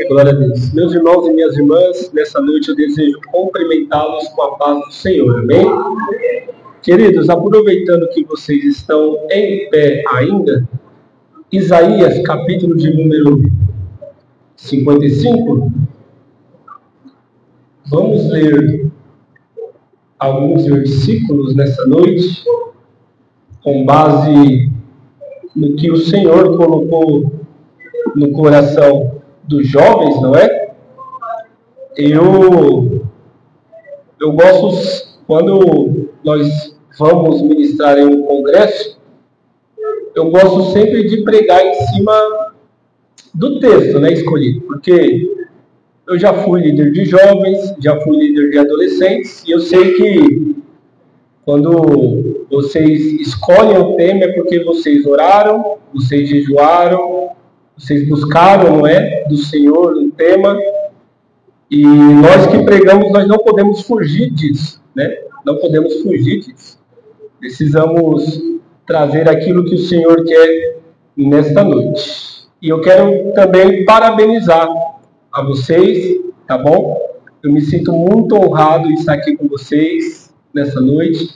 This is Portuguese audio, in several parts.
Glória a Deus. Meus irmãos e minhas irmãs, nessa noite eu desejo cumprimentá-los com a paz do Senhor. Amém? Queridos, aproveitando que vocês estão em pé ainda, Isaías, capítulo de número 55, vamos ler alguns versículos nessa noite, com base no que o Senhor colocou no coração dos jovens, não é? Eu gosto, quando nós vamos ministrar em um congresso, eu gosto sempre de pregar em cima do texto, né, escolhido, porque eu já fui líder de jovens, já fui líder de adolescentes, e eu sei que quando vocês escolhem o tema é porque vocês oraram, vocês jejuaram, vocês buscaram, não é, do Senhor um tema, e nós que pregamos, nós não podemos fugir disso, né? Não podemos fugir disso. Precisamos trazer aquilo que o Senhor quer nesta noite. E eu quero também parabenizar a vocês, tá bom? Eu me sinto muito honrado em estar aqui com vocês nessa noite,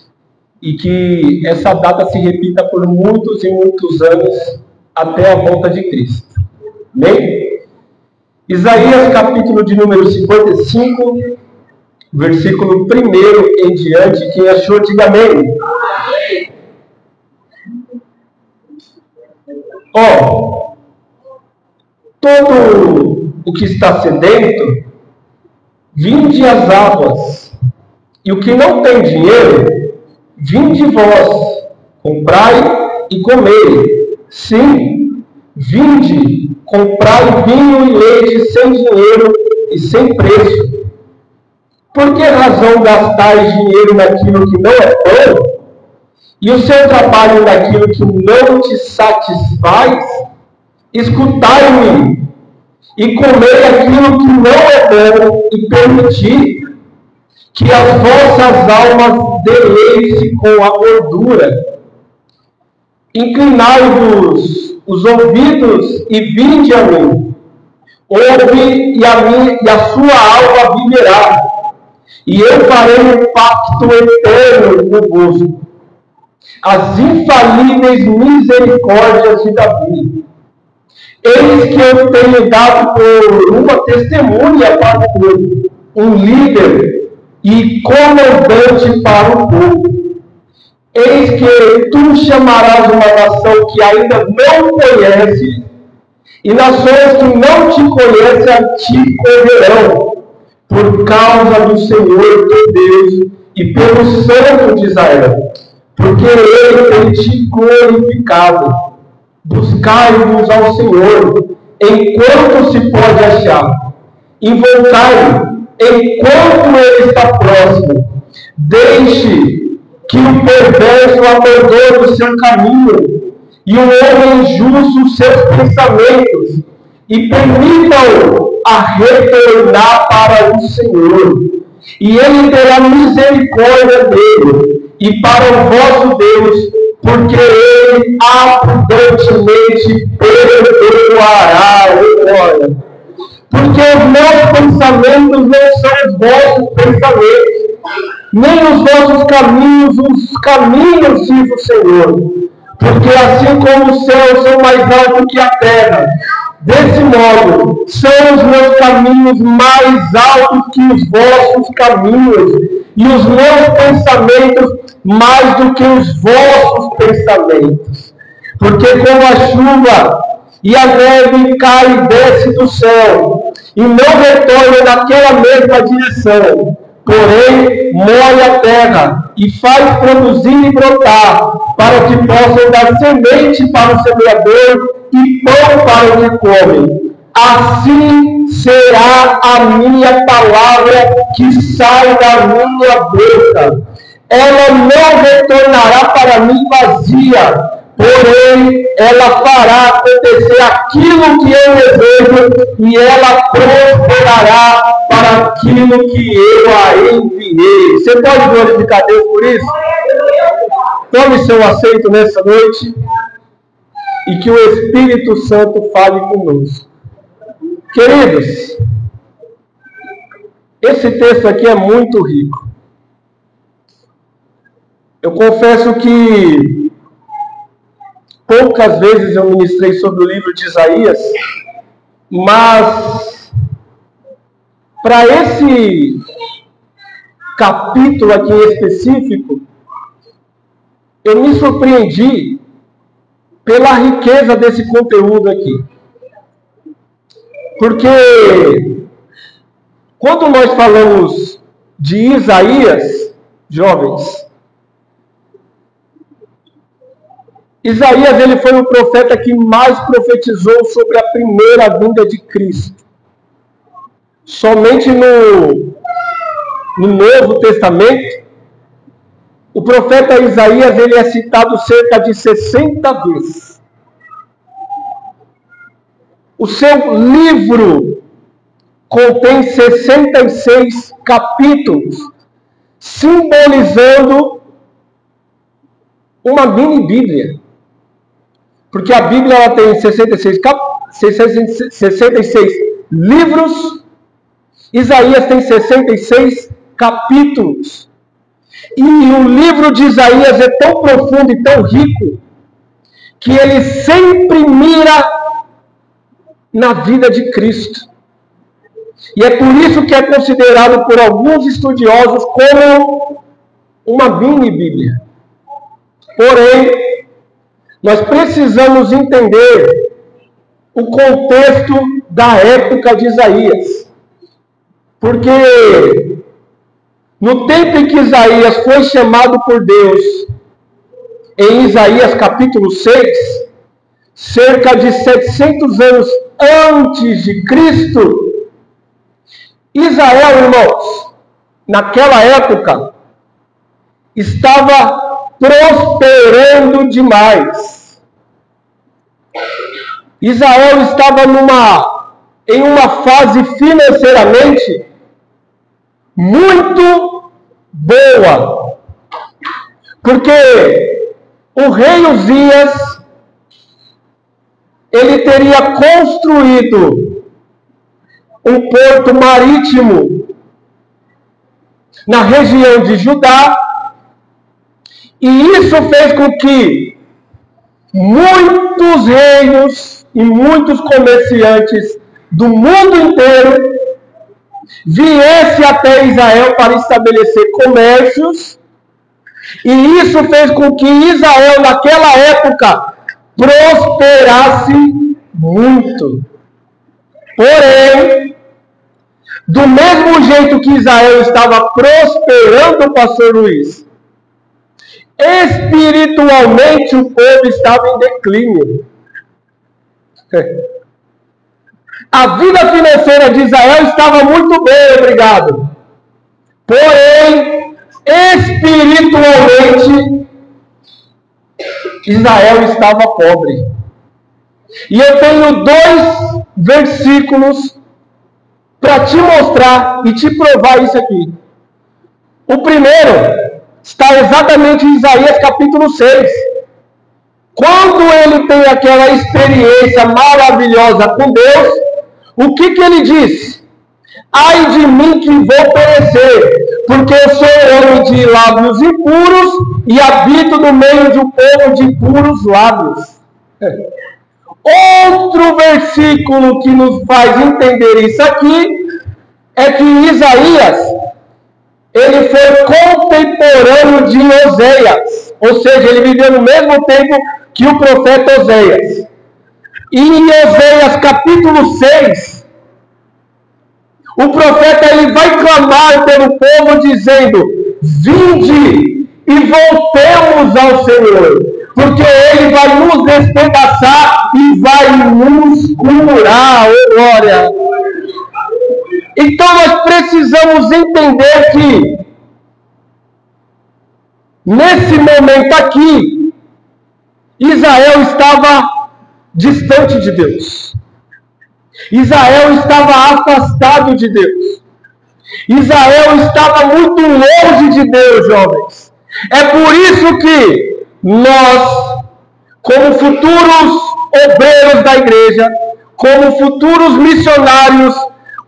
e que essa data se repita por muitos e muitos anos até a volta de Cristo. Amém? Isaías, capítulo de número 55, versículo 1 em diante. Quem achou, diga amém. Ó, todo o que está sedento, vinde às águas, e o que não tem dinheiro, vinde vós, comprai e comei. Sim, vinde, comprai vinho e leite sem dinheiro e sem preço. Por que razão gastais dinheiro naquilo que não é pão, e o seu trabalho naquilo que não te satisfaz? Escutai-me, e comei aquilo que não é bom, e permiti que as vossas almas deleitem com a gordura. Inclinai-vos os ouvidos e vinde a mim. Ouve e a sua alma viverá. E eu farei um pacto eterno convosco. As infalíveis misericórdias de Davi. Eis que eu tenho dado por uma testemunha para o povo, um líder e comandante para o povo. Eis que tu chamarás uma nação que ainda não conhece, e nações que não te conhecem a ti correrão, por causa do Senhor teu Deus e pelo Santo de Israel, porque ele tem te glorificado. Buscai-vos ao Senhor, enquanto se pode achar. Invocai-o, enquanto ele está próximo. Deixe que o perverso abandone o seu caminho, e o homem injusto os seus pensamentos, e permitam-o a retornar para o Senhor. E ele terá misericórdia dele, e para o vosso Deus, porque ele abundantemente perdoará. Glória. Porque os meus pensamentos não são os vossos pensamentos, nem os vossos caminhos, os caminhos, diz o Senhor. Porque assim como os céus são mais altos que a terra, desse modo são os meus caminhos mais altos que os vossos caminhos, e os meus pensamentos mais do que os vossos pensamentos. Porque como a chuva e a neve cai e desce do céu, e não retorna naquela mesma direção, porém molha a terra e faz produzir e brotar, para que possam dar semente para o semeador e pão para o que come. Assim será a minha palavra que sai da minha boca. Ela não retornará para mim vazia, porém ela fará acontecer aquilo que eu desejo, e ela prosperará para aquilo que eu a enviei. Você pode glorificar Deus por isso? Tome seu assento nessa noite, e que o Espírito Santo fale conosco. Queridos, esse texto aqui é muito rico. Eu confesso que poucas vezes eu ministrei sobre o livro de Isaías, mas para esse capítulo aqui em específico, eu me surpreendi pela riqueza desse conteúdo aqui. Porque quando nós falamos de Isaías, jovens, Isaías ele foi o profeta que mais profetizou sobre a primeira vinda de Cristo. Somente no Novo Testamento, o profeta Isaías ele é citado cerca de 60 vezes. O seu livro contém 66 capítulos, simbolizando uma mini Bíblia. Porque a Bíblia ela tem 66 livros, Isaías tem 66 capítulos. E o livro de Isaías é tão profundo e tão rico, que ele sempre mira na vida de Cristo. E é por isso que é considerado por alguns estudiosos como uma mini Bíblia. Porém, nós precisamos entender o contexto da época de Isaías. Porque no tempo em que Isaías foi chamado por Deus, em Isaías capítulo 6, cerca de 700 anos antes de Cristo, Israel, irmãos, naquela época, estava prosperando demais. Israel estava em uma fase financeiramente muito boa. Porque o rei Uzias, ele teria construído um porto marítimo na região de Judá, e isso fez com que muitos reinos e muitos comerciantes do mundo inteiro viessem até Israel para estabelecer comércios, e isso fez com que Israel, naquela época, prosperasse muito. Porém, do mesmo jeito que Israel estava prosperando, pastor Luiz, espiritualmente o povo estava em declínio. A vida financeira de Israel estava muito bem, obrigado. Porém, espiritualmente, Israel estava pobre. E eu tenho 2 versículos para te mostrar e te provar isso aqui. O primeiro está exatamente em Isaías capítulo 6. Quando ele tem aquela experiência maravilhosa com Deus, o que ele diz? Ai de mim que vou perecer, porque eu sou homem de lábios impuros e habito no meio de um povo de puros lábios. Outro versículo que nos faz entender isso aqui é que Isaías, ele foi contemporâneo de Oséias, ou seja, ele viveu no mesmo tempo que o profeta Oséias. E em Oséias capítulo 6, o profeta ele vai clamar pelo povo dizendo: vinde e voltemos ao Senhor, porque ele vai nos despedaçar e vai nos curar. Oh, glória! Então nós precisamos entender que nesse momento aqui, Israel estava distante de Deus. Israel estava afastado de Deus. Israel estava muito longe de Deus, jovens. É por isso que nós, como futuros obreiros da igreja, como futuros missionários,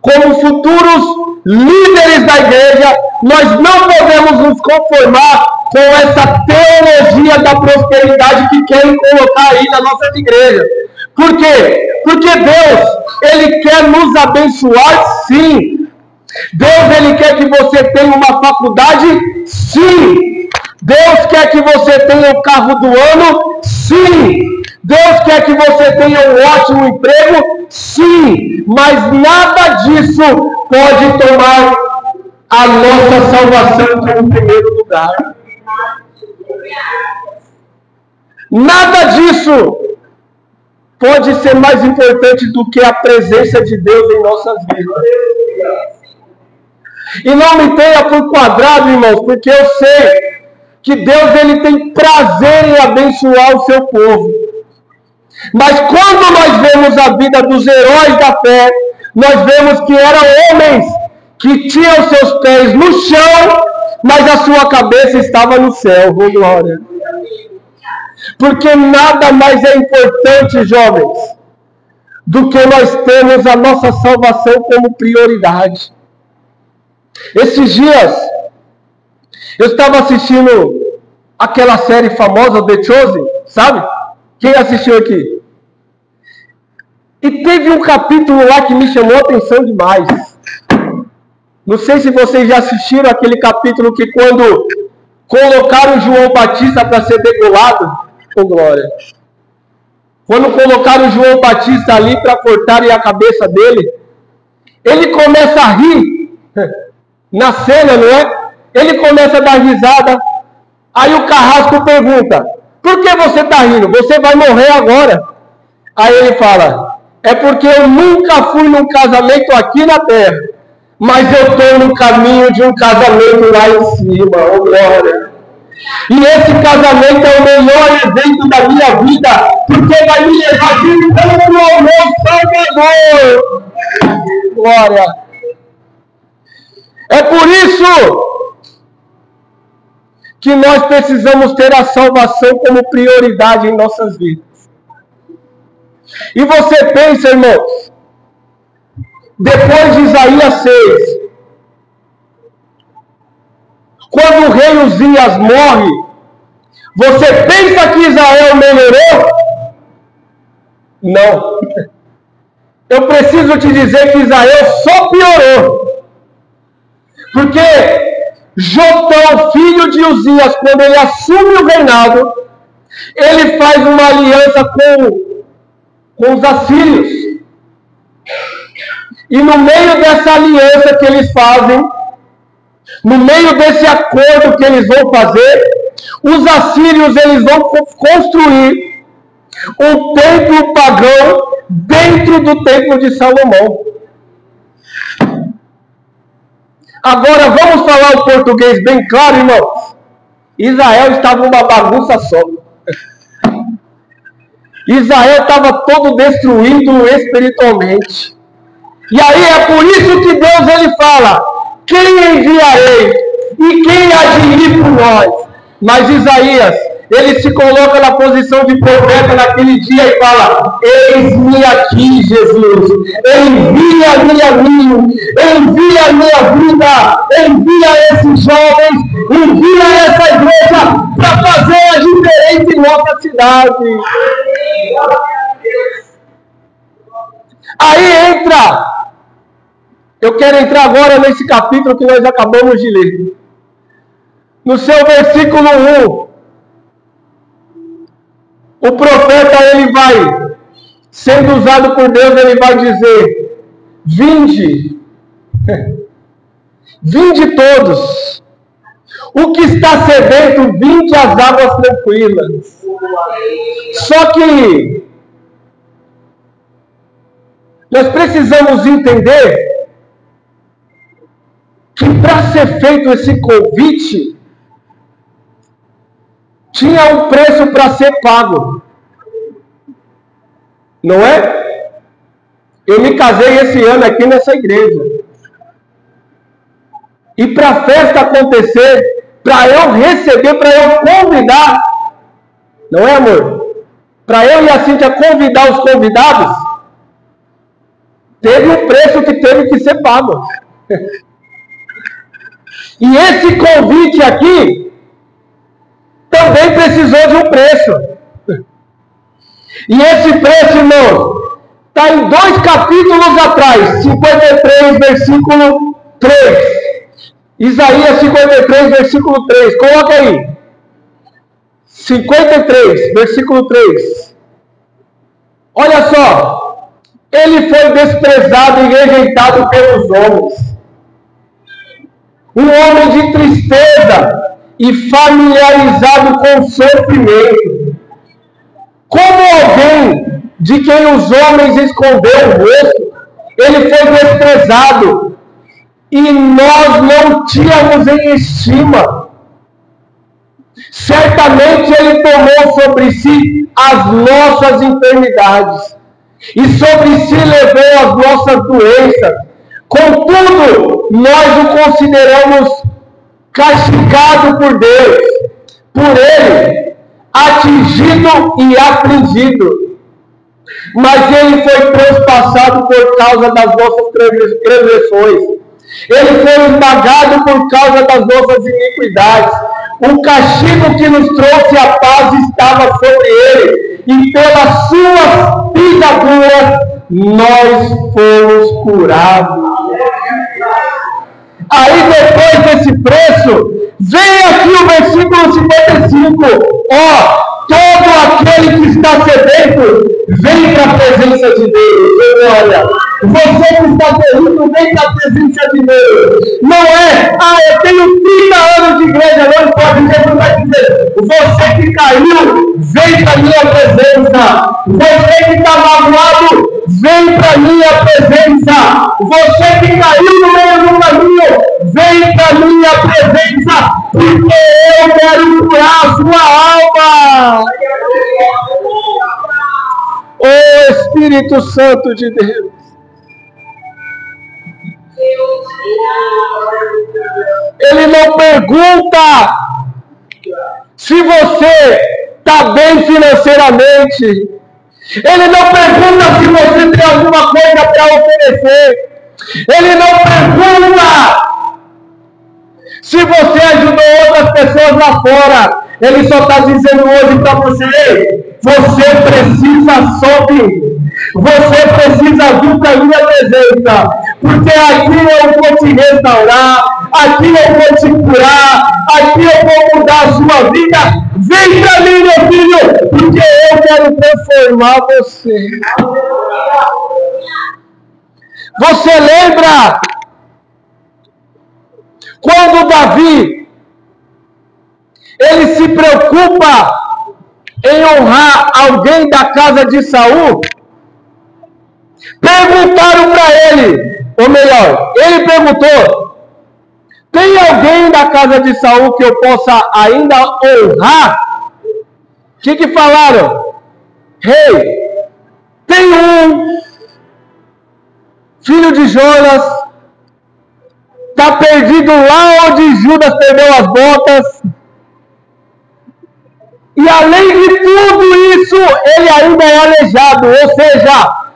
como futuros líderes da igreja, nós não podemos nos conformar com essa teologia da prosperidade que querem colocar aí na nossa igreja. Por quê? Porque Deus, Ele quer nos abençoar, sim. Deus, Ele quer que você tenha uma faculdade, sim. Deus quer que você tenha o carro do ano, sim. Deus quer que você tenha um ótimo emprego, sim. Mas nada disso pode tomar a nossa salvação como primeiro lugar. Nada disso pode ser mais importante do que a presença de Deus em nossas vidas. E não me tenha por quadrado, irmãos, porque eu sei que Deus, Ele tem prazer em abençoar o seu povo. Mas quando nós vemos a vida dos heróis da fé, nós vemos que eram homens que tinham seus pés no chão, mas a sua cabeça estava no céu. Oh, glória! Porque nada mais é importante, jovens, do que nós termos a nossa salvação como prioridade. Esses dias, eu estava assistindo aquela série famosa, The Chosen, sabe? Quem assistiu aqui? E teve um capítulo lá que me chamou a atenção demais. Não sei se vocês já assistiram aquele capítulo que quando colocaram João Batista para ser degolado, oh glória. Quando colocaram João Batista ali para cortarem a cabeça dele, ele começa a rir na cena, não é? Ele começa a dar risada. Aí o carrasco pergunta: por que você está rindo? Você vai morrer agora. Aí ele fala: é porque eu nunca fui num casamento aqui na terra, mas eu estou no caminho de um casamento lá em cima. Oh glória! E esse casamento é o melhor evento da minha vida, porque vai me levar de novo ao meu Salvador. Glória! É por isso que nós precisamos ter a salvação como prioridade em nossas vidas. E você pensa, irmãos, depois de Isaías 6, quando o rei Uzias morre, você pensa que Israel melhorou? Não. Eu preciso te dizer que Israel só piorou. Porque Jotão, filho de Uzias, quando ele assume o reinado, ele faz uma aliança com os assírios. E no meio dessa aliança que eles fazem, no meio desse acordo que eles vão fazer, os assírios eles vão construir um templo pagão dentro do templo de Salomão. Agora vamos falar o português bem claro, irmãos. Israel estava uma bagunça só. Israel estava todo destruído espiritualmente. E aí é por isso que Deus ele fala: quem enviarei? E quem há de ir por nós? Mas Isaías, ele se coloca na posição de profeta naquele dia e fala: eis-me aqui, Jesus, envia-me a mim, envia a minha vida, envia esses jovens, envia essa igreja para fazer a diferença em nossa cidade. Aí entra, eu quero entrar agora nesse capítulo que nós acabamos de ler. No seu versículo 1, o profeta ele vai, sendo usado por Deus, ele vai dizer: vinde, vinde todos, o que está sedento, vinde às águas tranquilas. Só que nós precisamos entender que para ser feito esse convite, tinha um preço para ser pago. Não é? Eu me casei esse ano aqui nessa igreja. E para a festa acontecer, para eu receber, para eu convidar, não é, amor? Para eu e a Cíntia convidar os convidados, Teve um preço que teve que ser pago. E esse convite aqui também precisou de um preço. E esse preço, irmão, está em 2 capítulos atrás, 53, versículo 3. Isaías 53, versículo 3. Coloca aí. 53, versículo 3. Olha só. Ele foi desprezado e rejeitado pelos homens. Um homem de tristeza e familiarizado com o sofrimento. Como alguém de quem os homens esconderam o rosto, ele foi desprezado e nós não tínhamos em estima. Certamente ele tomou sobre si as nossas enfermidades e sobre si levou as nossas doenças. Contudo, nós o consideramos castigado por Deus, por ele, atingido e afligido. Mas ele foi transpassado por causa das nossas transgressões. Ele foi esmagado por causa das nossas iniquidades. O castigo que nos trouxe a paz estava sobre ele, e pelas suas pisaduras nós fomos curados. Aí depois desse preço, vem aqui o versículo 55. Ó, todo aquele que está sedento, vem para a presença de Deus. Olha, você que está sedento, vem para a presença de Deus. Não é, eu tenho 30 anos de igreja, não pode, Jesus vai dizer. Você que caiu, vem para a minha presença. Você que está magoado, vem para a minha presença. Você que caiu no meio do caminho, vem para a minha presença, porque eu quero curar a sua alma. O Espírito Santo de Deus. Ele não pergunta se você está bem financeiramente. Ele não pergunta se você tem alguma coisa para oferecer. Ele não pergunta se você ajudou outras pessoas lá fora. Ele só está dizendo hoje para você: você precisa só vir. Você precisa vir para a minha presença. Porque aqui eu vou te restaurar. Aqui eu vou te curar. Aqui eu vou mudar a sua vida. Vem para mim, meu filho. Porque eu quero transformar você. Você lembra quando Davi ele se preocupa em honrar alguém da casa de Saul? Perguntaram para ele, ou melhor, ele perguntou: tem alguém da casa de Saul que eu possa ainda honrar? O que falaram? Rei, tem um filho de Jonas, está perdido lá onde Judas perdeu as botas. E além de tudo isso, ele ainda é aleijado, ou seja,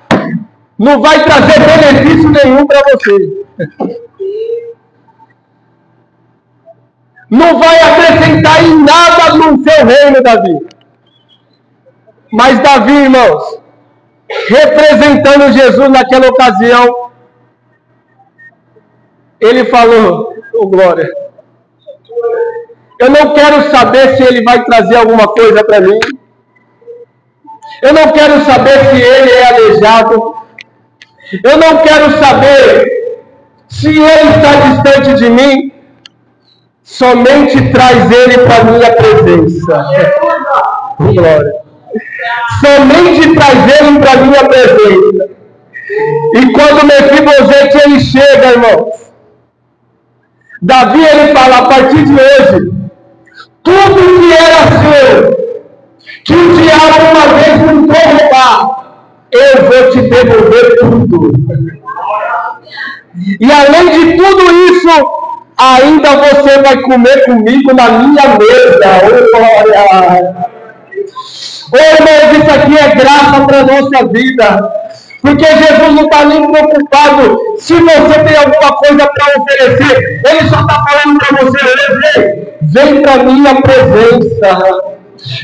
não vai trazer benefício nenhum para você. Não vai acrescentar em nada no seu reino, Davi. Mas Davi, irmãos, representando Jesus naquela ocasião, ele falou: oh, glória, eu não quero saber se ele vai trazer alguma coisa para mim. Eu não quero saber se ele é aleijado. Eu não quero saber se ele está distante de mim. Somente traz ele para a minha presença. Glória. Somente traz ele para a minha presença. E quando Mefibosete ele chega, irmãos, Davi ele fala: a partir de hoje, tudo que era seu, que o diabo uma vez tentou roubar, eu vou te devolver tudo. E além de tudo isso, ainda você vai comer comigo na minha mesa. Oh, glória! Oh, irmãos, isso aqui é graça para a nossa vida. Porque Jesus não está nem preocupado se você tem alguma coisa para oferecer. Ele só está falando para você hoje: vem para a minha presença.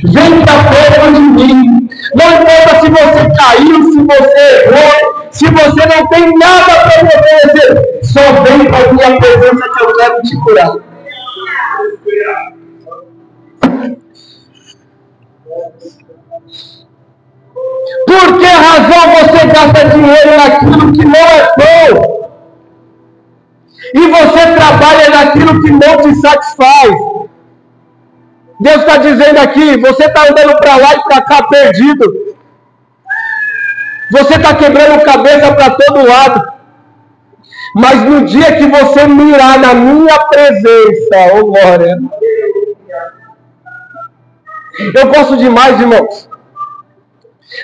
Vem para perto de mim. Não importa se você caiu, se você errou, se você não tem nada para me oferecer. Só vem para a minha presença que eu quero te curar. Por que razão você gasta dinheiro naquilo que não é bom? E você trabalha naquilo que não te satisfaz? Deus está dizendo aqui: você está andando para lá e para cá perdido. Você está quebrando cabeça para todo lado. Mas no dia que você mirar na minha presença, oh glória. Eu gosto demais, irmãos,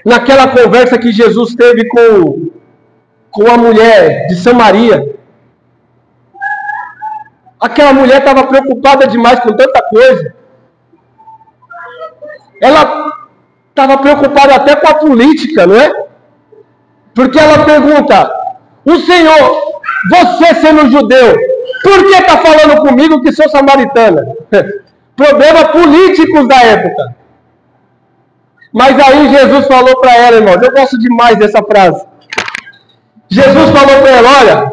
naquela conversa que Jesus teve com a mulher de Samaria. Aquela mulher estava preocupada demais com tanta coisa. Ela estava preocupada até com a política, não é? Porque ela pergunta: o Senhor, você sendo judeu, por que está falando comigo que sou samaritana? Problemas políticos da época. Mas aí Jesus falou para ela, irmão, eu gosto demais dessa frase. Jesus falou para ela: olha,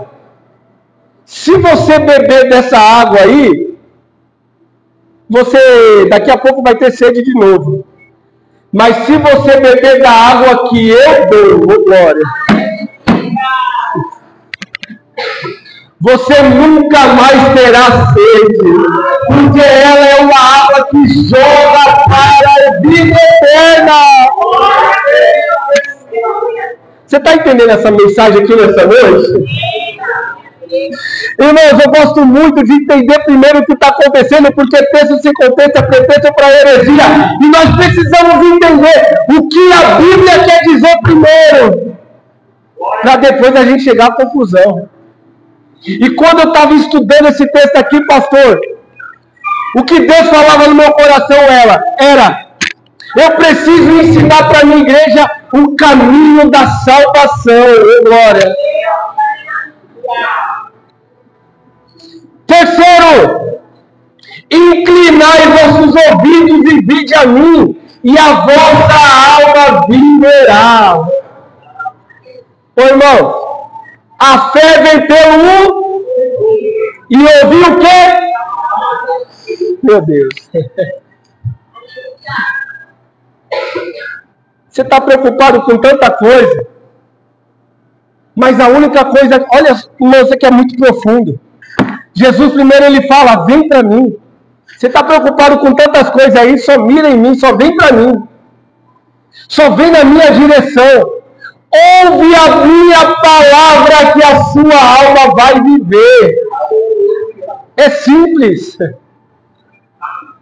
se você beber dessa água aí, você daqui a pouco vai ter sede de novo. Mas se você beber da água que eu dou, oh glória, você nunca mais terá sede, porque ela é uma água que joga para a vida eterna. Você está entendendo essa mensagem aqui nessa noite? Irmãos, eu gosto muito de entender primeiro o que está acontecendo, porque texto sem contexto é pretexto para heresia. E nós precisamos entender o que a Bíblia quer dizer primeiro, para depois a gente chegar à conclusão. E quando eu estava estudando esse texto aqui, pastor, o que Deus falava no meu coração era: eu preciso ensinar para a minha igreja o caminho da salvação. Oh, glória! Terceiro, inclinai vossos ouvidos e vinde a mim, e a vossa alma viverá. Ô irmão, a fé vem pelo e ouvir o quê? Meu Deus. Você está preocupado com tanta coisa, mas a única coisa, olha, irmão, isso aqui é muito profundo. Jesus primeiro ele fala: vem para mim. Você está preocupado com tantas coisas aí, só mira em mim, só vem para mim. Só vem na minha direção. Ouve a minha palavra que a sua alma vai viver. É simples.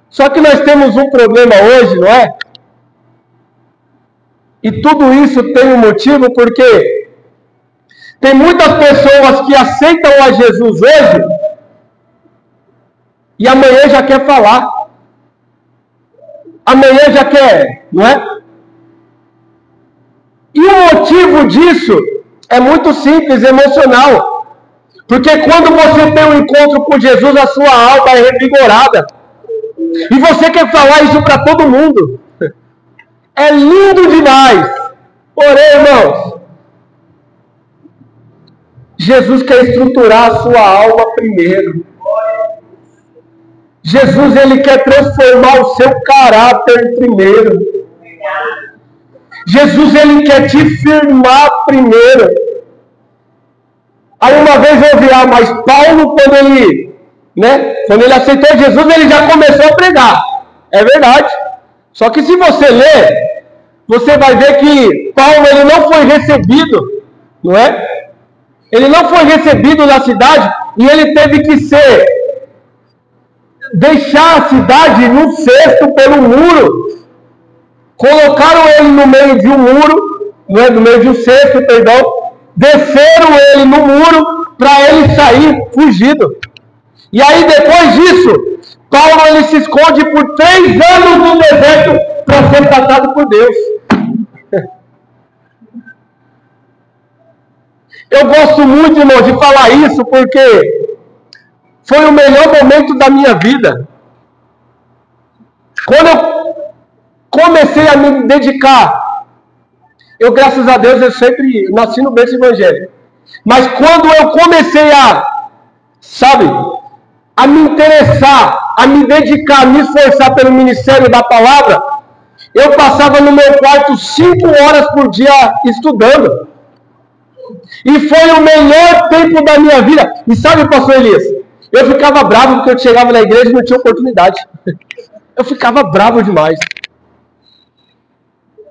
Só que nós temos um problema hoje, não é? E tudo isso tem um motivo, porque tem muitas pessoas que aceitam a Jesus hoje e amanhã já quer falar. Amanhã já quer, não é? E o motivo disso é muito simples, emocional. Porque quando você tem um encontro com Jesus, a sua alma é revigorada. E você quer falar isso para todo mundo. É lindo demais. Porém, irmãos, Jesus quer estruturar a sua alma primeiro. Jesus, ele quer transformar o seu caráter primeiro. Jesus, ele quer te firmar primeiro. Aí uma vez eu ouvi, mas Paulo, quando ele aceitou Jesus, ele já começou a pregar. É verdade. Só que se você ler, você vai ver que Paulo, ele não foi recebido, não é? Ele não foi recebido na cidade e ele teve que deixar a cidade no cesto pelo muro. Colocaram ele no meio de um muro, não é? No meio de um cesto, perdão. Desceram ele no muro para ele sair fugido. E aí depois disso, Paulo ele se esconde por 3 anos no deserto para ser tratado por Deus. Eu gosto muito, irmão, de falar isso, porque foi o melhor momento da minha vida. Quando eu comecei a me dedicar, eu, graças a Deus, eu sempre nasci no berço evangélico. Mas quando eu comecei a me interessar, a me dedicar, a me esforçar pelo ministério da palavra, eu passava no meu quarto 5 horas por dia estudando. E foi o melhor tempo da minha vida. E sabe, pastor Elias, eu ficava bravo porque eu chegava na igreja e não tinha oportunidade. Eu ficava bravo demais.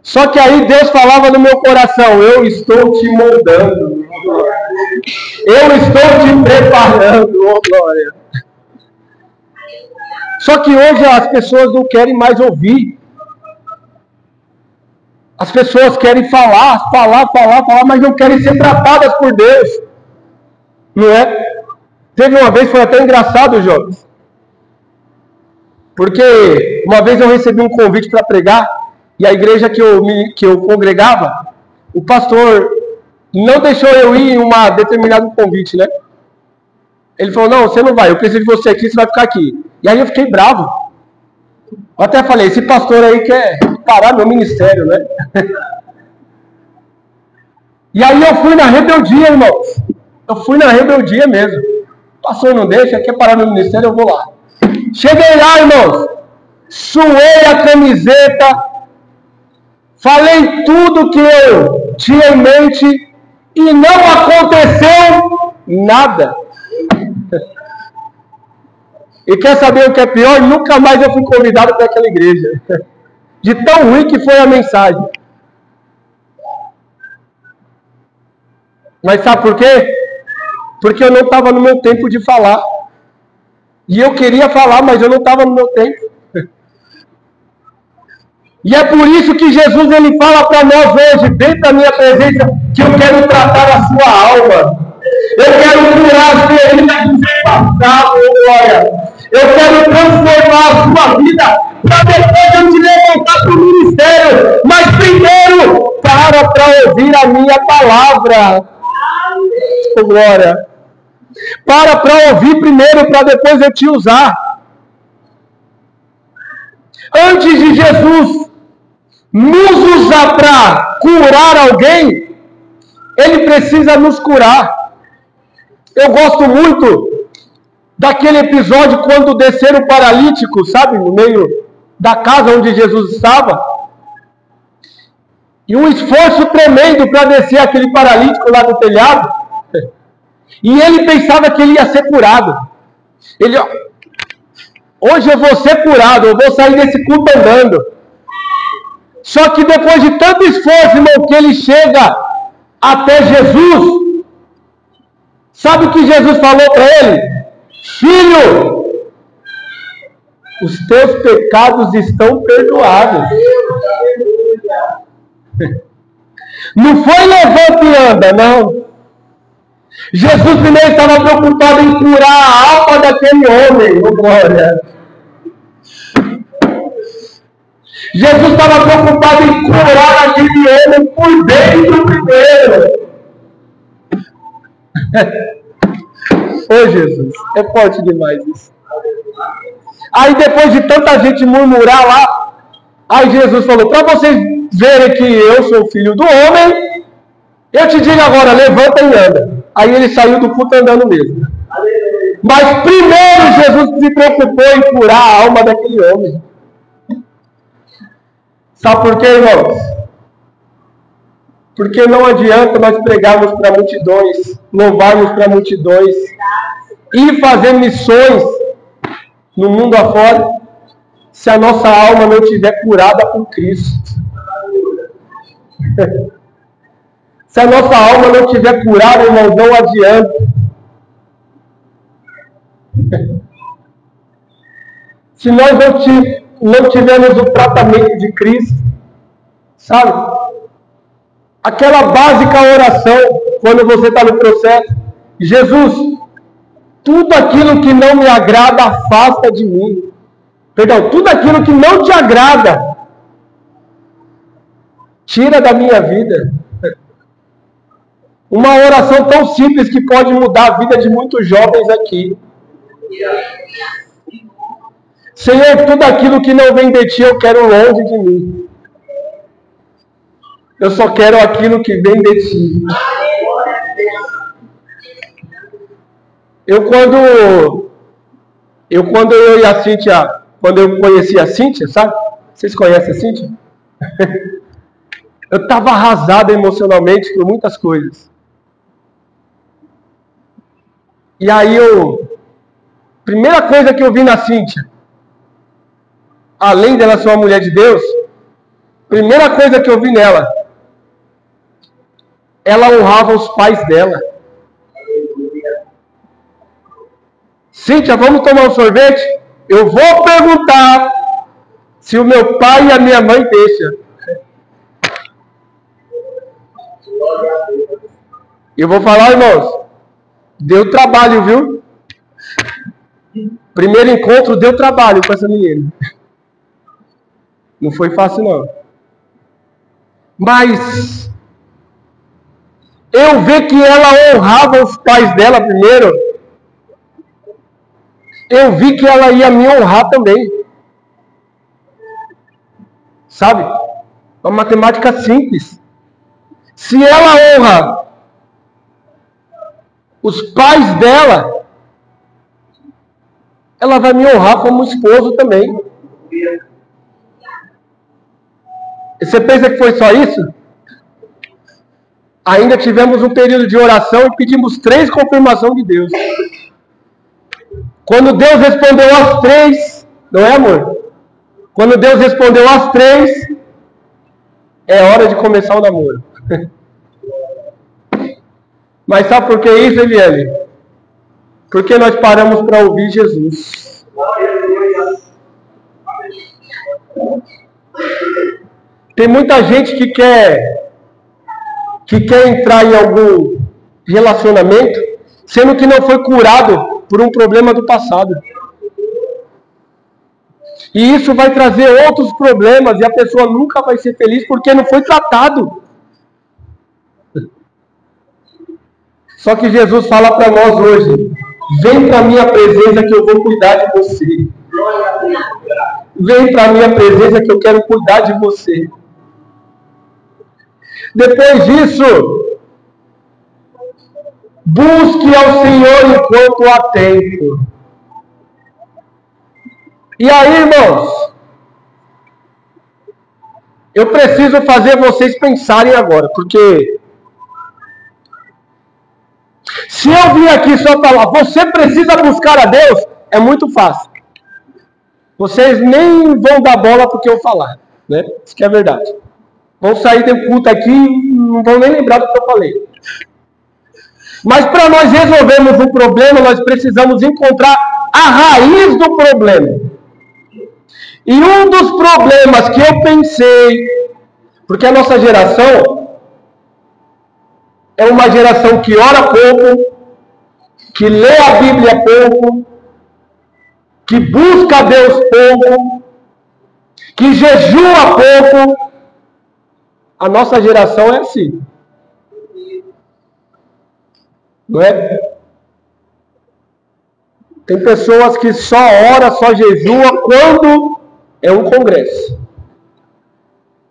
Só que aí Deus falava no meu coração: eu estou te moldando. Eu estou te preparando, oh glória. Só que hoje as pessoas não querem mais ouvir. As pessoas querem falar, mas não querem ser tratadas por Deus. Não é? Teve uma vez, foi até engraçado, jovens. Porque uma vez eu recebi um convite para pregar, e a igreja que eu congregava, o pastor não deixou eu ir em uma determinado convite, né? Ele falou: não, você não vai, eu preciso de você aqui, você vai ficar aqui. E aí eu fiquei bravo. Eu até falei: esse pastor aí quer parar meu ministério, né? E aí eu fui na rebeldia, irmãos. Eu fui na rebeldia mesmo. O pastor não deixa, quer parar meu ministério, eu vou lá. Cheguei lá, irmãos. Suei a camiseta. Falei tudo que eu tinha em mente. E não aconteceu nada. E quer saber o que é pior? Nunca mais eu fui convidado para aquela igreja. De tão ruim que foi a mensagem. Mas sabe por quê? Porque eu não estava no meu tempo de falar. E eu queria falar, mas eu não estava no meu tempo. E é por isso que Jesus ele fala para nós hoje, dentro da minha presença, que eu quero tratar a sua alma. Eu quero curar as feridas do seu passado, glória. Eu quero transformar a sua vida para depois eu te levantar para o ministério. Mas primeiro, para ouvir a minha palavra. Oh, glória. Para ouvir primeiro, para depois eu te usar. Antes de Jesus nos usar para curar alguém, Ele precisa nos curar. Eu gosto muito daquele episódio quando desceram o paralítico, sabe, no meio da casa onde Jesus estava. E um esforço tremendo para descer aquele paralítico lá do telhado. E ele pensava que ele ia ser curado. Ele, hoje eu vou ser curado, eu vou sair desse culto andando. Só que depois de tanto esforço, irmão, que ele chega até Jesus, sabe o que Jesus falou para ele? Filho, os teus pecados estão perdoados. Não foi levanta e anda, não. Jesus primeiro estava preocupado em curar a alma daquele homem, oh glória. Jesus estava preocupado em curar aquele homem por dentro primeiro. Ô Jesus, é forte demais isso. Aí depois de tanta gente murmurar lá, aí Jesus falou: para vocês verem que eu sou o filho do homem, eu te digo agora, levanta e anda. Aí ele saiu do culto andando mesmo. Mas primeiro Jesus se preocupou em curar a alma daquele homem. Sabe por quê, irmãos? Porque não adianta nós pregarmos para multidões, louvarmos para multidões e fazer missões no mundo afora, se a nossa alma não estiver curada por Cristo. Se a nossa alma não estiver curada, irmão, não adianta. Se nós não tivermos o tratamento de Cristo, sabe? Aquela básica oração, quando você está no processo: Jesus, tudo aquilo que não me agrada, afasta de mim. Perdão, tudo aquilo que não te agrada, tira da minha vida. Uma oração tão simples que pode mudar a vida de muitos jovens aqui. Senhor, tudo aquilo que não vem de ti, eu quero longe de mim. Eu só quero aquilo que vem de ti. Quando eu e a Cíntia, quando eu conheci a Cíntia, sabe? Vocês conhecem a Cíntia? Eu estava arrasado emocionalmente por muitas coisas. E aí primeira coisa que eu vi na Cíntia, além dela ser uma mulher de Deus, primeira coisa que eu vi nela, ela honrava os pais dela. Cíntia, vamos tomar um sorvete? Eu vou perguntar se o meu pai e a minha mãe deixam. Eu vou falar, irmãos, deu trabalho, viu? Primeiro encontro deu trabalho com essa menina. Não foi fácil, não. Mas eu vi que ela honrava os pais dela primeiro. Eu vi que ela ia me honrar também. Sabe? Uma matemática simples. Se ela honra os pais dela, ela vai me honrar como esposo também. E você pensa que foi só isso? Ainda tivemos um período de oração e pedimos 3 confirmações de Deus. Quando Deus respondeu às 3, não é, amor? Quando Deus respondeu às 3, é hora de começar o namoro. Mas sabe por que isso, Eliane? Porque nós paramos para ouvir Jesus. Tem muita gente que quer entrar em algum relacionamento, sendo que não foi curado por um problema do passado. E isso vai trazer outros problemas e a pessoa nunca vai ser feliz porque não foi tratado. Só que Jesus fala para nós hoje: vem para a minha presença que eu vou cuidar de você. Vem para a minha presença que eu quero cuidar de você. Depois disso, busque ao Senhor enquanto há tempo. E aí, irmãos, eu preciso fazer vocês pensarem agora, porque se eu vir aqui só falar, você precisa buscar a Deus, é muito fácil. Vocês nem vão dar bola porque eu falar, né? Isso que é verdade. Vão sair do culto aqui e não vão nem lembrar do que eu falei. Mas para nós resolvermos um problema, nós precisamos encontrar a raiz do problema. E um dos problemas que eu pensei, porque a nossa geração é uma geração que ora pouco, que lê a Bíblia pouco, que busca a Deus pouco, que jejua pouco. A nossa geração é assim. Não é? Tem pessoas que só ora, só jejua quando é um congresso.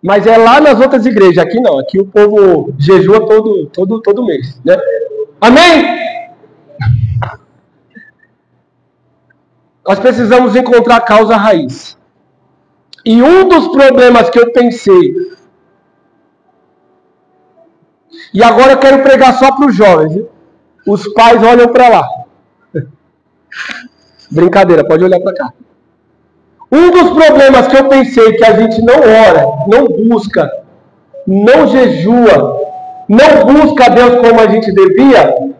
Mas é lá nas outras igrejas. Aqui não. Aqui o povo jejua todo mês. Né? Amém? Nós precisamos encontrar a causa raiz. E um dos problemas que eu pensei, e agora eu quero pregar só para os jovens, viu? Os pais olham para lá. Brincadeira, pode olhar para cá. Um dos problemas que eu pensei que a gente não ora, não busca, não jejua, não busca a Deus como a gente devia,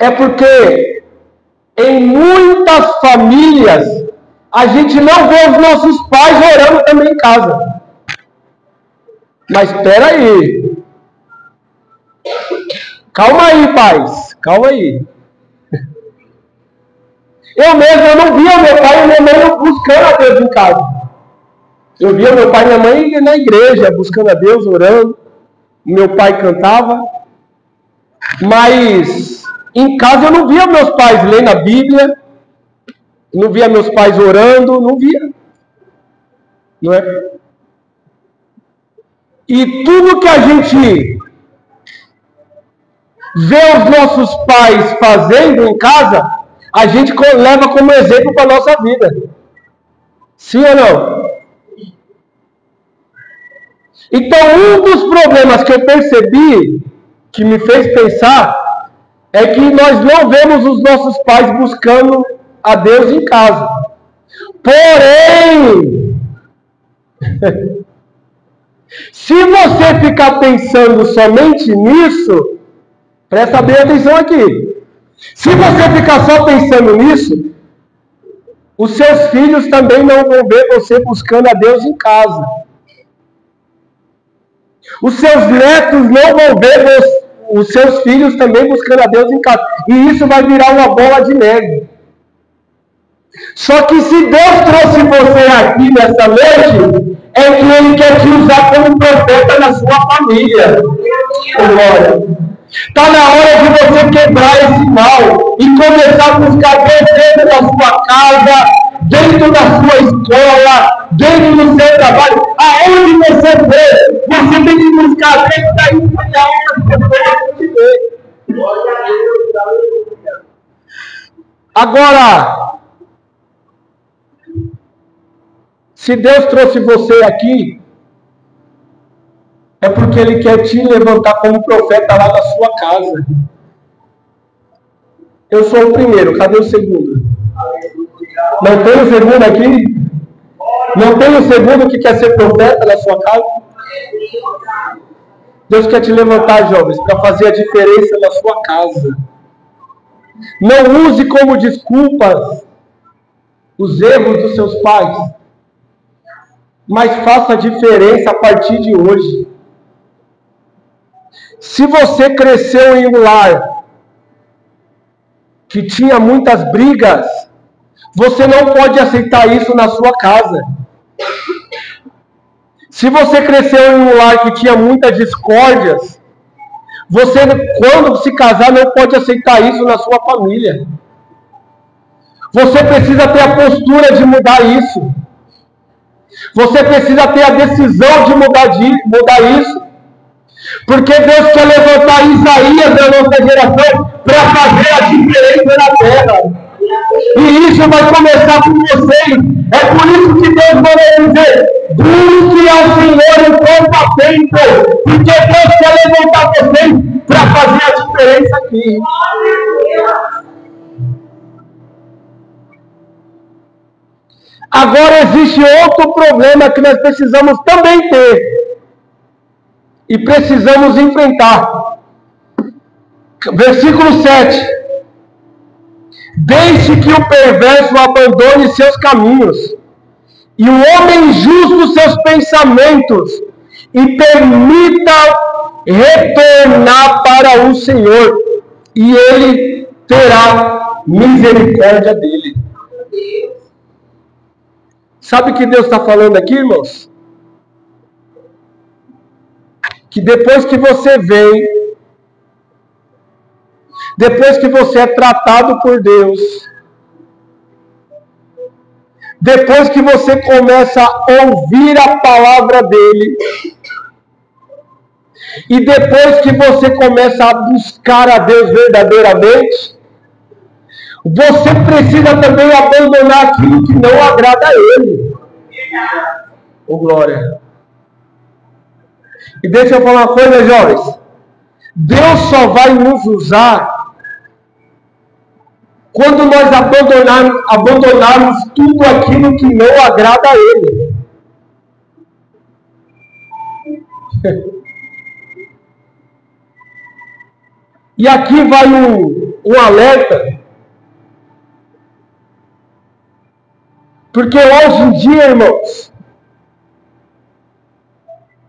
é porque em muitas famílias a gente não vê os nossos pais orando também em casa. Mas espera aí. Calma aí, pais. Calma aí. Eu não via meu pai e minha mãe buscando a Deus em casa. Eu via meu pai e minha mãe na igreja, buscando a Deus, orando. Meu pai cantava, Mas em casa eu não via meus pais lendo a Bíblia, não via meus pais orando, não via. Não é? E tudo que a gente vê os nossos pais fazendo em casa, a gente leva como exemplo para a nossa vida. Sim ou não? Então, um dos problemas que eu percebi, que me fez pensar, é que nós não vemos os nossos pais buscando a Deus em casa. Porém, se você ficar pensando somente nisso, presta bem atenção aqui. Se você ficar só pensando nisso, os seus filhos também não vão ver você buscando a Deus em casa. Os seus netos não vão ver os seus filhos também buscando a Deus em casa. E isso vai virar uma bola de neve. Só que se Deus trouxe você aqui nessa noite, é que Ele quer te usar como profeta na sua família. Está na hora de você quebrar esse mal e começar a buscar Deus dentro da sua casa, dentro da sua escola, dentro do seu trabalho. Aonde você vê, você tem que buscar Deus daí onde você te vê. Agora, se Deus trouxe você aqui, é porque Ele quer te levantar como profeta lá da sua casa. Eu sou o primeiro, cadê o segundo? Não tem o segundo aqui? Não tem o segundo que quer ser profeta na sua casa? Deus quer te levantar, jovens, para fazer a diferença na sua casa. Não use como desculpas os erros dos seus pais, mas faça a diferença a partir de hoje. Se você cresceu em um lar que tinha muitas brigas, você não pode aceitar isso na sua casa. Se você cresceu em um lar que tinha muitas discórdias, você, quando se casar, não pode aceitar isso na sua família. Você precisa ter a postura de mudar isso. Você precisa ter a decisão de mudar isso. Porque Deus quer levantar Isaías da nossa geração para fazer a diferença na terra. E isso vai começar com vocês. É por isso que Deus vai dizer: busque ao Senhor enquanto tempo. Porque Deus quer levantar vocês para fazer a diferença aqui. Agora existe outro problema que nós precisamos também ter. E precisamos enfrentar. Versículo 7. Deixe que o perverso abandone seus caminhos, e o homem justo seus pensamentos, e permita retornar para o Senhor, e Ele terá misericórdia dele. Sabe o que Deus está falando aqui, irmãos? Que depois que você vem, depois que você é tratado por Deus, depois que você começa a ouvir a palavra dele, e depois que você começa a buscar a Deus verdadeiramente, você precisa também abandonar aquilo que não agrada a Ele. Oh, glória! E deixa eu falar uma coisa, jovens. Deus só vai nos usar quando nós abandonarmos tudo aquilo que não agrada a Ele. E aqui vai um alerta. Porque hoje em dia, irmãos,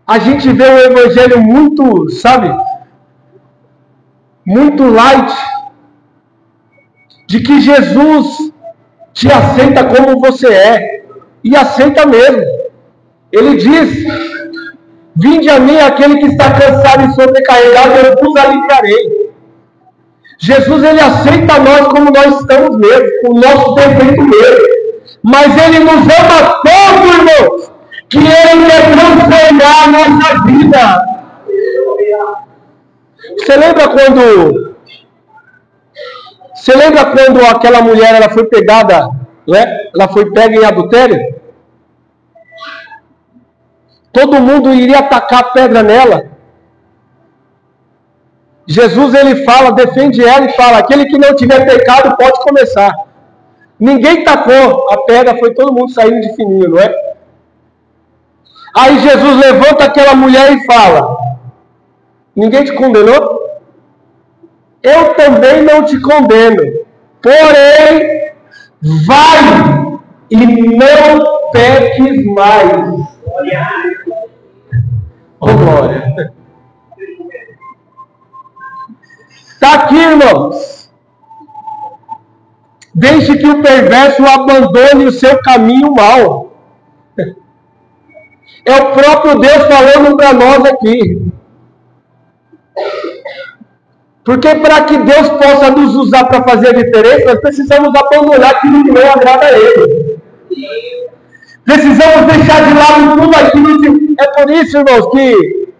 a gente vê o evangelho muito, sabe, muito light, de que Jesus te aceita como você é, e aceita mesmo. Ele diz: vinde a mim aquele que está cansado e sobrecarregado, eu vos aliviarei. Jesus, ele aceita nós como nós estamos mesmo, com o nosso defeito mesmo. Mas ele nos ama tanto, irmãos, que ele quer transformar a nossa vida. Você lembra quando aquela mulher ela foi pegada, né? Ela foi pega em adultério? Todo mundo iria atacar pedra nela. Jesus, ele fala, defende ela e fala, aquele que não tiver pecado pode começar. Ninguém tacou a pedra, foi todo mundo saindo de fininho, não é? Aí Jesus levanta aquela mulher e fala, ninguém te condenou? Eu também não te condeno, porém, vai e não peques mais. Oh, glória. Está aqui, irmãos. Deixe que o perverso abandone o seu caminho mau. É o próprio Deus falando para nós aqui. Porque para que Deus possa nos usar para fazer a diferença, nós precisamos abandonar aquilo que não agrada a Ele. Precisamos deixar de lado tudo aquilo que... É por isso, irmãos, que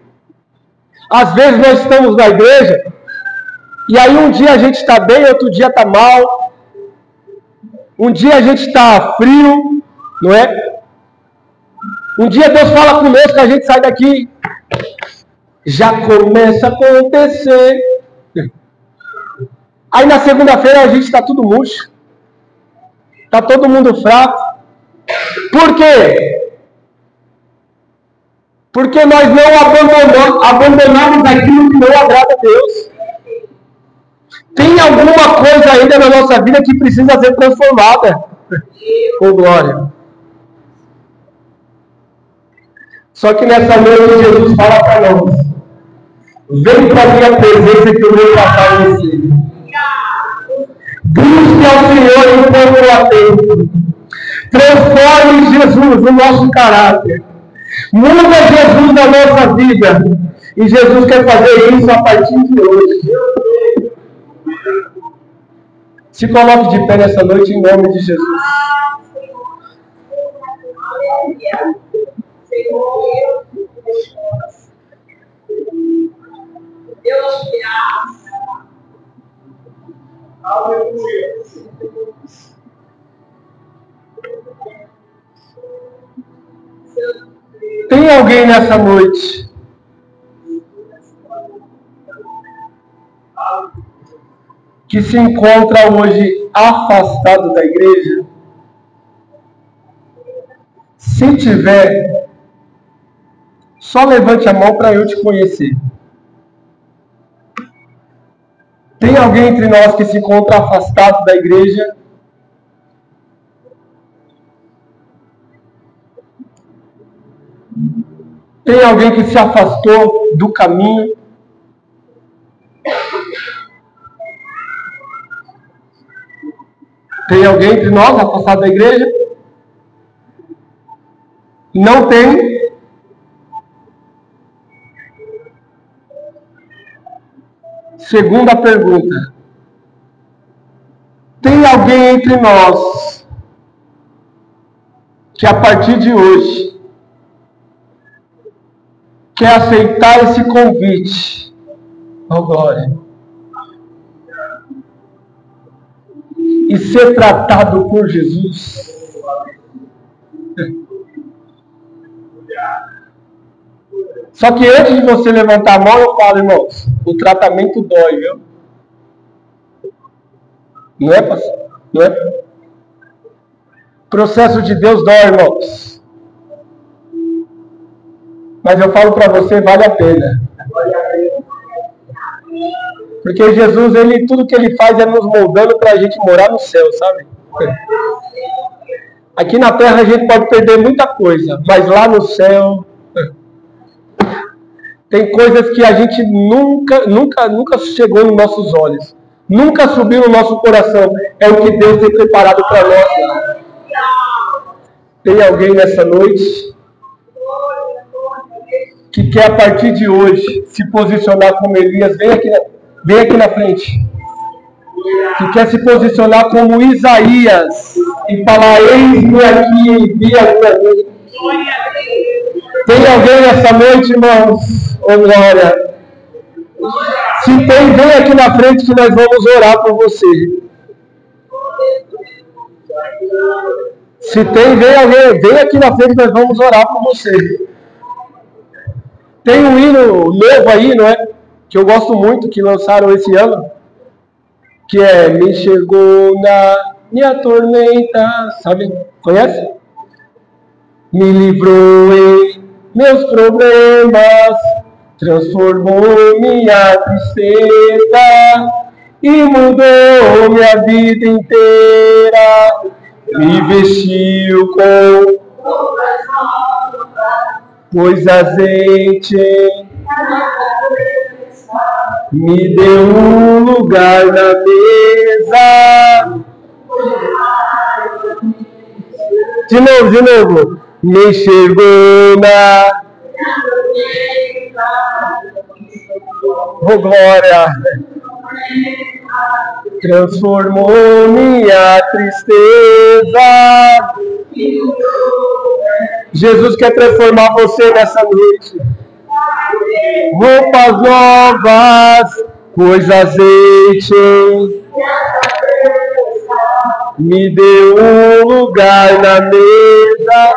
às vezes nós estamos na igreja e aí um dia a gente está bem, outro dia está mal. Um dia a gente está frio, não é? Um dia Deus fala conosco, a gente sai daqui, já começa a acontecer. Aí na segunda-feira a gente está tudo murcho. Está todo mundo fraco. Por quê? Porque nós não abandonamos aquilo que não agrada a Deus. Tem alguma coisa ainda na nossa vida que precisa ser transformada. Oh, glória. Só que nessa noite Jesus fala para nós. Vem para a minha presença que eu vou tratar você. Busque ao Senhor enquanto eu atendo. Transforme Jesus no nosso caráter. Muda Jesus na nossa vida. E Jesus quer fazer isso a partir de hoje. Se coloque de pé nessa noite em nome de Jesus. Deus te ama. Aleluia. Tem alguém nessa noite que se encontra hoje afastado da igreja? Se tiver, só levante a mão para eu te conhecer. Tem alguém entre nós que se encontra afastado da igreja? Tem alguém que se afastou do caminho? Tem alguém entre nós afastado da igreja? Não tem? Segunda pergunta. Tem alguém entre nós que a partir de hoje quer aceitar esse convite? Oh, glória. E ser tratado por Jesus? Só que antes de você levantar a mão, eu falo, irmãos, o tratamento dói, viu? Não é, pastor? Não é? O processo de Deus dói, irmãos. Mas eu falo para você, vale a pena. Porque Jesus, tudo que Ele faz é nos moldando para a gente morar no céu, sabe? Aqui na terra a gente pode perder muita coisa, mas lá no céu... Tem coisas que a gente nunca chegou nos nossos olhos. Nunca subiu no nosso coração. É o que Deus tem preparado para nós. Tem alguém nessa noite que quer a partir de hoje se posicionar como Elias? Vem aqui na frente. que quer se posicionar como Isaías e falar: eis-me aqui, envia-me a mim. Tem alguém nessa noite, irmãos? Ô glória! Se tem, vem aqui na frente que nós vamos orar por você. Se tem, vem alguém, vem aqui na frente que nós vamos orar por você. Tem um hino novo aí, não é? Que eu gosto muito, que lançaram esse ano, que é Me chegou na minha tormenta, sabe? Conhece? Me livrou em meus problemas, transformou minha tristeza e mudou minha vida inteira. Me vestiu com pois azeite, me deu um lugar na mesa. De novo. Me enxergou na... Oh, glória! Transformou minha tristeza. Jesus quer transformar você nessa noite. Roupas novas, pois azeite me deu um lugar na mesa.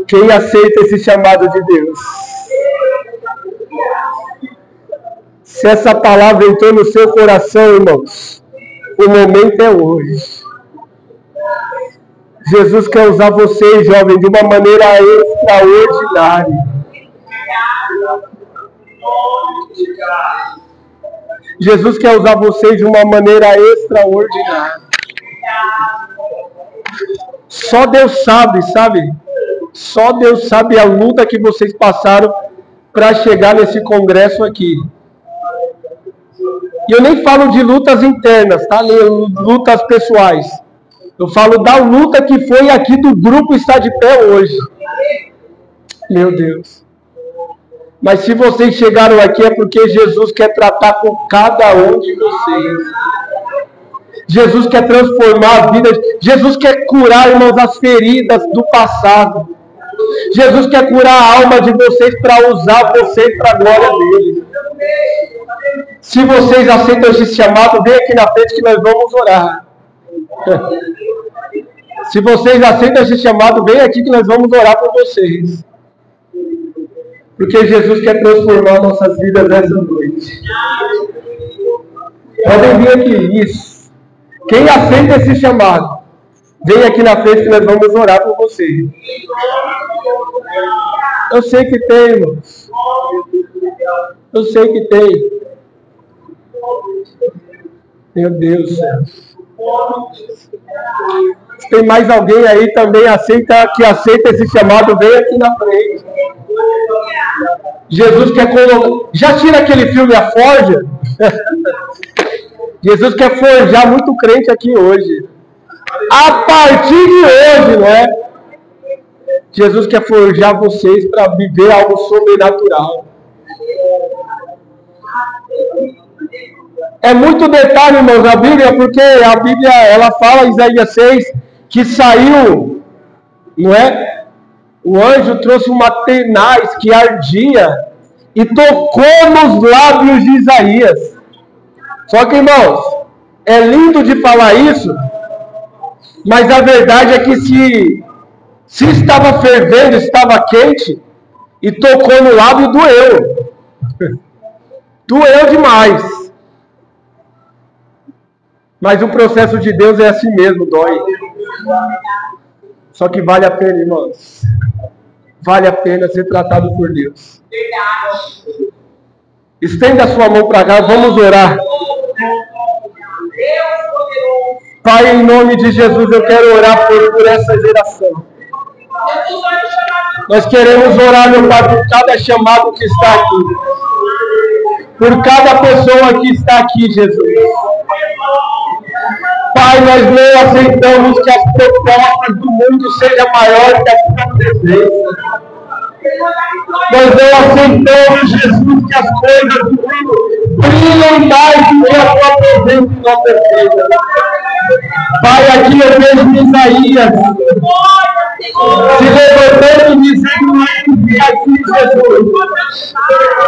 Quem aceita esse chamado de Deus? Se essa palavra entrou no seu coração, irmãos, o momento é hoje. Jesus quer usar vocês, jovens, de uma maneira extraordinária. Jesus quer usar vocês de uma maneira extraordinária. Só Deus sabe? Só Deus sabe a luta que vocês passaram para chegar nesse congresso aqui. E eu nem falo de lutas internas, tá? Lutas pessoais. Eu falo da luta que foi aqui do grupo estar de pé hoje. Meu Deus. Mas se vocês chegaram aqui é porque Jesus quer tratar com cada um de vocês. Jesus quer transformar a vida. Jesus quer curar, irmãos, as feridas do passado. Jesus quer curar a alma de vocês para usar vocês para a glória dele. Se vocês aceitam esse chamado, vem aqui na frente que nós vamos orar. Se vocês aceitam esse chamado, vem aqui que nós vamos orar por vocês. Porque Jesus quer transformar nossas vidas essa noite. Podem vir aqui, isso. Quem aceita esse chamado, vem aqui na frente que nós vamos orar por vocês. Eu sei que tem, irmãos. Eu sei que tem. Meu Deus do céu. Se tem mais alguém aí também que aceita esse chamado, vem aqui na frente. Jesus quer colocar... Já tira aquele filme A Forja? Jesus quer forjar muito crente aqui hoje. A partir de hoje, não é? Jesus quer forjar vocês para viver algo sobrenatural. É muito detalhe, irmãos, a Bíblia, porque a Bíblia, ela fala em Isaías 6, que saiu, não é? O anjo trouxe uma tenaz que ardia e tocou nos lábios de Isaías. Só que, irmãos, é lindo de falar isso, mas a verdade é que se estava fervendo, estava quente, e tocou no lábio, doeu. Doeu demais. Mas o processo de Deus é assim mesmo, dói. Só que vale a pena, irmãos. Vale a pena ser tratado por Deus. Estenda a sua mão para cá, vamos orar. Pai, em nome de Jesus, eu quero orar por essa geração. Nós queremos orar, meu Pai, por cada chamado que está aqui. Por cada pessoa que está aqui, Jesus. Pai, nós não aceitamos que as propostas do mundo sejam maiores que a tua presença. Nós não aceitamos, Jesus, que as coisas do mundo brilhem mais do que a tua presença em nossa vida. Pai, aqui eu vejo Isaías se levantando e dizendo: eis-me aqui, Jesus.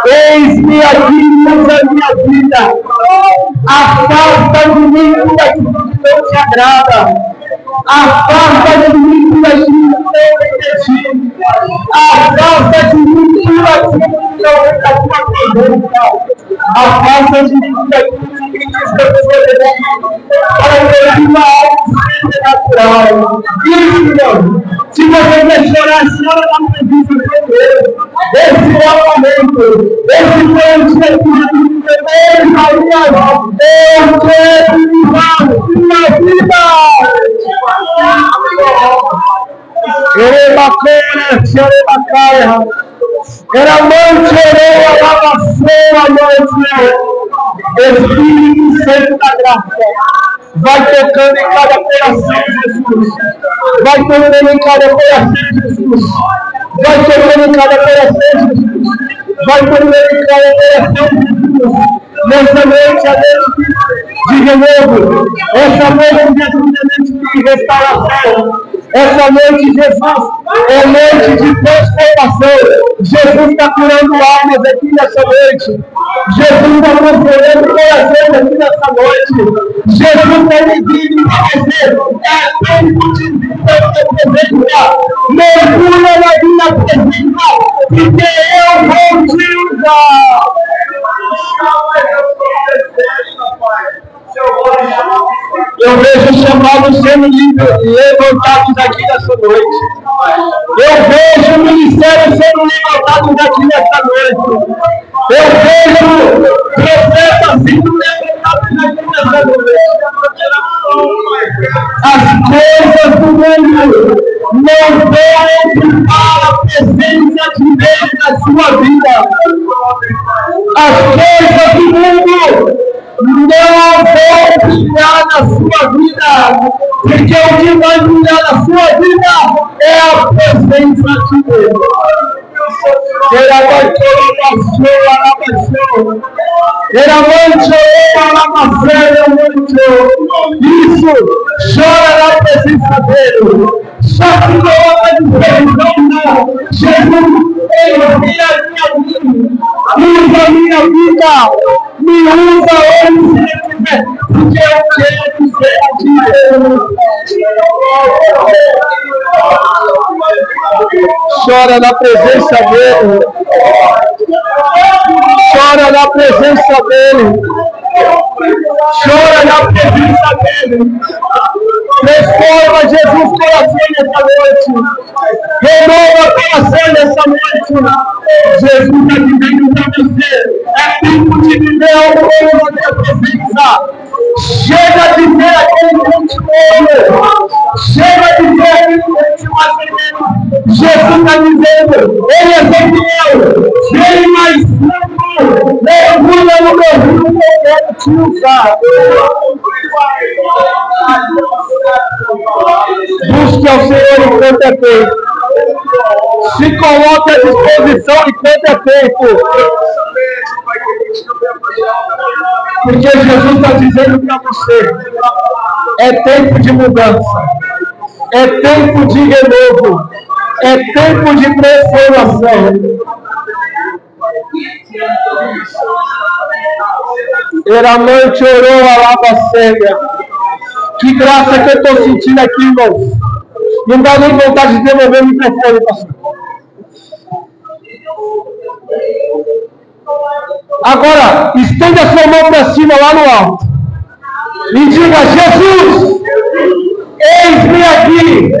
Eis-me aqui, usa a minha vida. Afasta de mim tudo aquilo que não te agrada. Afasta de mim tudo aquilo que não vem de ti. Afasta de mim tudo aquilo que não vem da tua presença. Afasta de mim tudo aquilo que me distancia de ti. Para que eu viva algo sobrenatural. Isso, Senhor. Se você quer chorar, chora na presença de Deus. Esse é o momento. Esse foi o dia que eu quero viver minha vida. Era mãe, Espírito Santo da graça, vai tocando em cada coração, Jesus. Vai tocando em cada coração, Jesus. Vai tocando em cada coração, Jesus. Vai tocando em cada coração, Jesus. Nessa noite, a noite de renovo. Essa noite, Jesus, é noite de restauração. Essa noite, Jesus, é noite de transformação. Jesus está curando almas aqui nessa noite. Jesus está transformando corações aqui nessa noite. Jesus está dizendo para você: é tempo de vir na minha presença. Mergulha na minha presença, porque eu vou te usar. Eu vejo chamados sendo levantados aqui nessa noite. Eu vejo o ministério sendo levantado aqui nessa noite. Eu vejo profetas sendo levantados aqui nessa noite. As coisas do mundo não vão ocupar a presença de Deus na sua vida. As coisas do mundo não vão brilhar na sua vida, porque o que vai brilhar na sua vida é a presença de Deus. Isso, chora na presença dele. Só que coloca de perdão, não. Jesus, usa a minha vida, me usa onde você quiser, porque eu quero ser de Deus. Chora na presença dele. Chora na presença dele. Chora na presença dele. Transforma, Jesus, coração nessa noite. Renova coração nessa noite. Jesus está dizendo para você: é tempo de viver ao povo da minha presença. Chega de ver aquele continuo. Chega de ver aquele continuo acelerado. Jesus está dizendo: ele é Ezequiel, vem mais fundo, mergulha no meu rio que eu quero te usar. Busque ao Senhor enquanto é tempo. Se coloque à disposição enquanto é tempo. Porque Jesus está dizendo para você: é tempo de mudança, é tempo de renovo, é tempo de transformação. Eramante orou a lava cega. Que graça que eu estou sentindo aqui, irmãos. Não dá nem vontade de devolver o microfone, pastor. Agora, estenda a sua mão para cima, lá no alto. E diga: Jesus, eis-me aqui.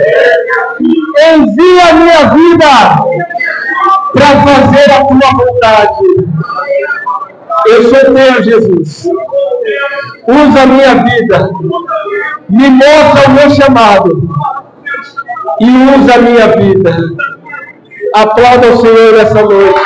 Envia a minha vida para fazer a tua vontade. Eu sou teu, Jesus. Usa a minha vida. Me mostra o meu chamado. E usa a minha vida. Aplauda o Senhor nessa noite.